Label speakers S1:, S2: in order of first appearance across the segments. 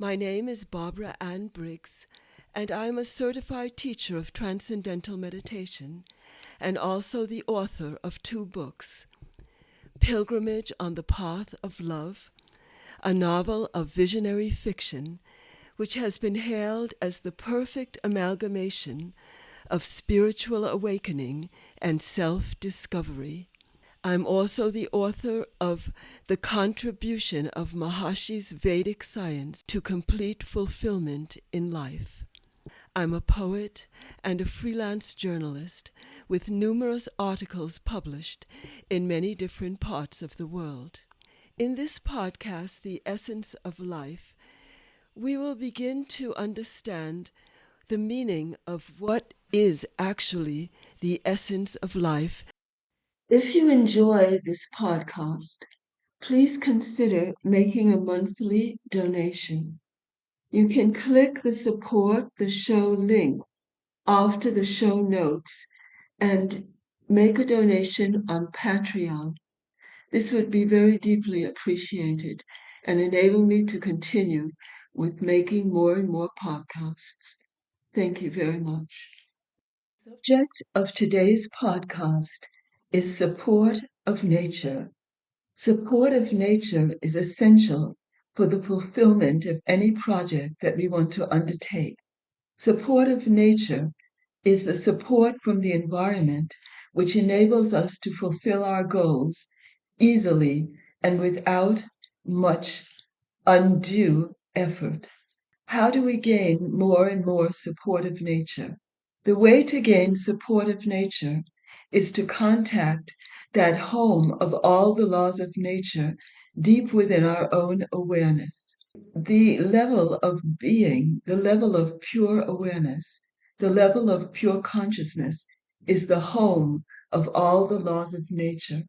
S1: My name is Barbara Ann Briggs, and I am a certified teacher of Transcendental Meditation and also the author of 2 books, Pilgrimage on the Path of Love, a novel of visionary fiction which has been hailed as the perfect amalgamation of spiritual awakening and self-discovery. I'm also the author of The Contribution of Maharshi's Vedic Science to Complete Fulfillment in Life. I'm a poet and a freelance journalist with numerous articles published in many different parts of the world. In this podcast, The Essence of Life, we will begin to understand the meaning of what is actually the essence of life. If you enjoy this podcast, please consider making a monthly donation. You can click the Support the Show link after the show notes and make a donation on Patreon. This would be very deeply appreciated and enable me to continue with making more and more podcasts. Thank you very much. The subject of today's podcast is support of nature. Support of nature is essential for the fulfillment of any project that we want to undertake. Support of nature is the support from the environment which enables us to fulfill our goals easily and without much undue effort. How do we gain more and more support of nature? The way to gain support of nature is to contact that home of all the laws of nature deep within our own awareness. The level of being, the level of pure awareness, the level of pure consciousness is the home of all the laws of nature.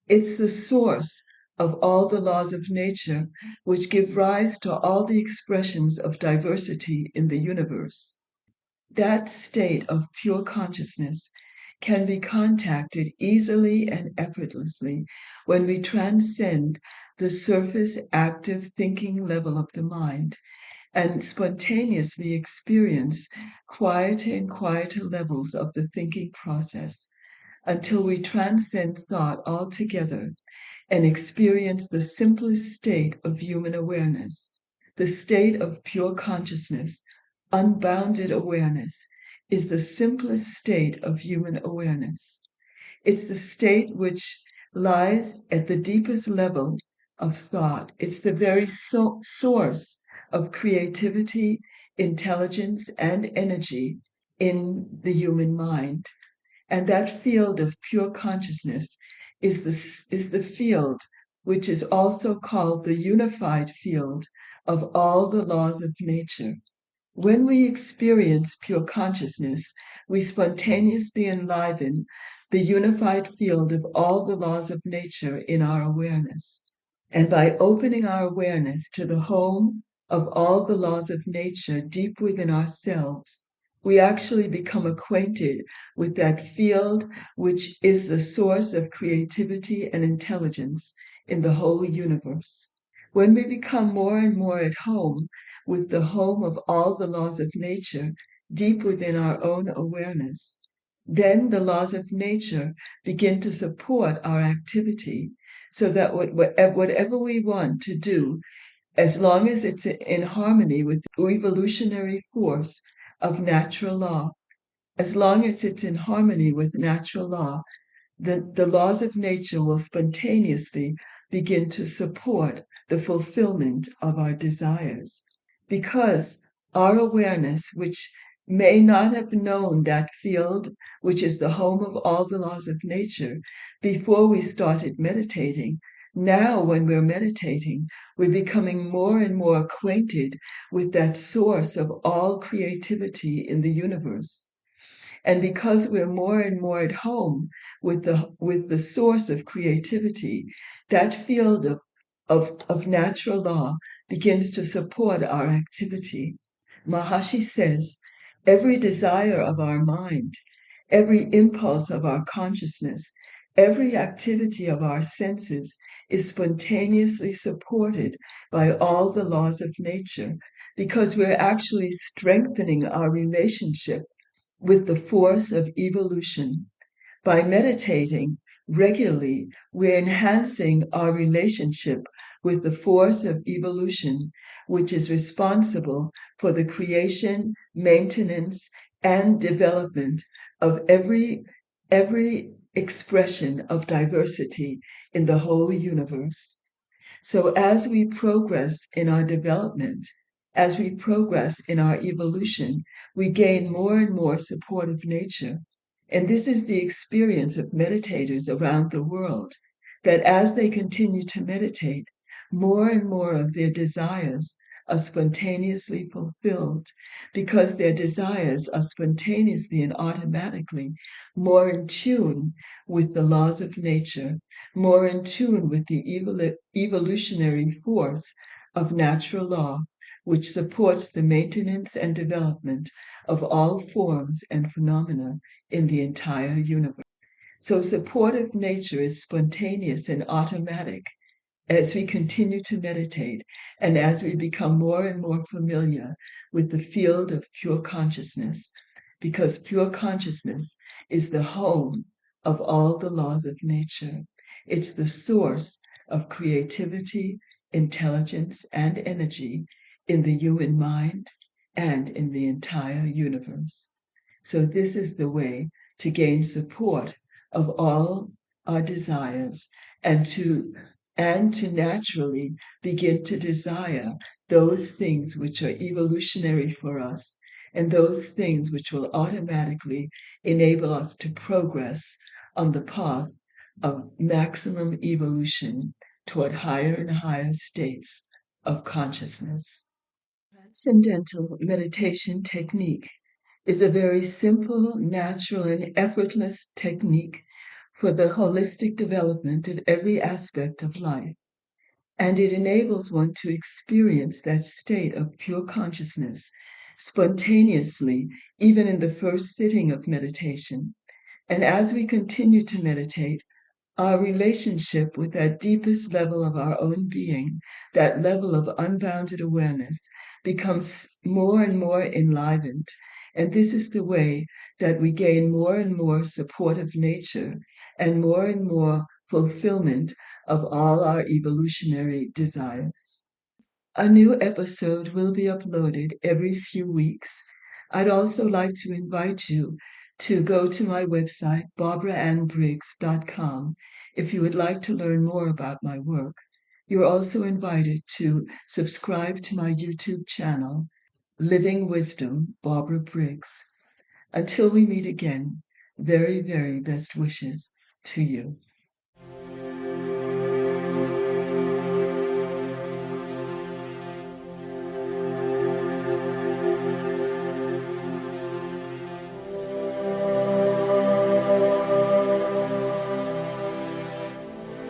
S1: It's the source of all the laws of nature which give rise to all the expressions of diversity in the universe. That state of pure consciousness can be contacted easily and effortlessly when we transcend the surface active thinking level of the mind and spontaneously experience quieter and quieter levels of the thinking process until we transcend thought altogether and experience the simplest state of human awareness. The state of pure consciousness, unbounded awareness, is the simplest state of human awareness. It's the state which lies at the deepest level of thought. It's the very source of creativity, intelligence, and energy in the human mind. And that field of pure consciousness is the field which is also called the unified field of all the laws of nature. When we experience pure consciousness, we spontaneously enliven the unified field of all the laws of nature in our awareness. And by opening our awareness to the home of all the laws of nature deep within ourselves, we actually become acquainted with that field which is the source of creativity and intelligence in the whole universe. When we become more and more at home with the home of all the laws of nature deep within our own awareness, then the laws of nature begin to support our activity so that whatever we want to do, as long as it's in harmony with the evolutionary force of natural law, as long as it's in harmony with natural law, the laws of nature will spontaneously begin to support the fulfillment of our desires. Because our awareness, which may not have known that field, which is the home of all the laws of nature, before we started meditating, now when we're meditating, we're becoming more and more acquainted with that source of all creativity in the universe. And because we're more and more at home with the source of creativity, that field of natural law begins to support our activity. Maharshi says, every desire of our mind, every impulse of our consciousness, Every activity of our senses is spontaneously supported by all the laws of nature because we're actually strengthening our relationship with the force of evolution. By meditating regularly, we're enhancing our relationship with the force of evolution, which is responsible for the creation, maintenance, and development of every expression of diversity in the whole universe. So as we progress in our development, as we progress in our evolution, we gain more and more support of nature. And this is the experience of meditators around the world, that as they continue to meditate, more and more of their desires are spontaneously fulfilled because their desires are spontaneously and automatically more in tune with the laws of nature, more in tune with the evolutionary force of natural law, which supports the maintenance and development of all forms and phenomena in the entire universe. So, supportive nature is spontaneous and automatic as we continue to meditate and as we become more and more familiar with the field of pure consciousness, because pure consciousness is the home of all the laws of nature. It's the source of creativity, intelligence, and energy in the human mind and in the entire universe. So, this is the way to gain support of all our desires and to naturally begin to desire those things which are evolutionary for us and those things which will automatically enable us to progress on the path of maximum evolution toward higher and higher states of consciousness. Transcendental meditation technique is a very simple, natural, and effortless technique for the holistic development of every aspect of life. And it enables one to experience that state of pure consciousness spontaneously, even in the first sitting of meditation. And as we continue to meditate, our relationship with that deepest level of our own being, that level of unbounded awareness, becomes more and more enlivened. And this is the way that we gain more and more support of nature and more fulfillment of all our evolutionary desires. A new episode will be uploaded every few weeks. I'd also like to invite you to go to my website, barbaraannbriggs.com, if you would like to learn more about my work. You're also invited to subscribe to my YouTube channel, Living Wisdom, Barbara Briggs. Until we meet again, very, very best wishes to you.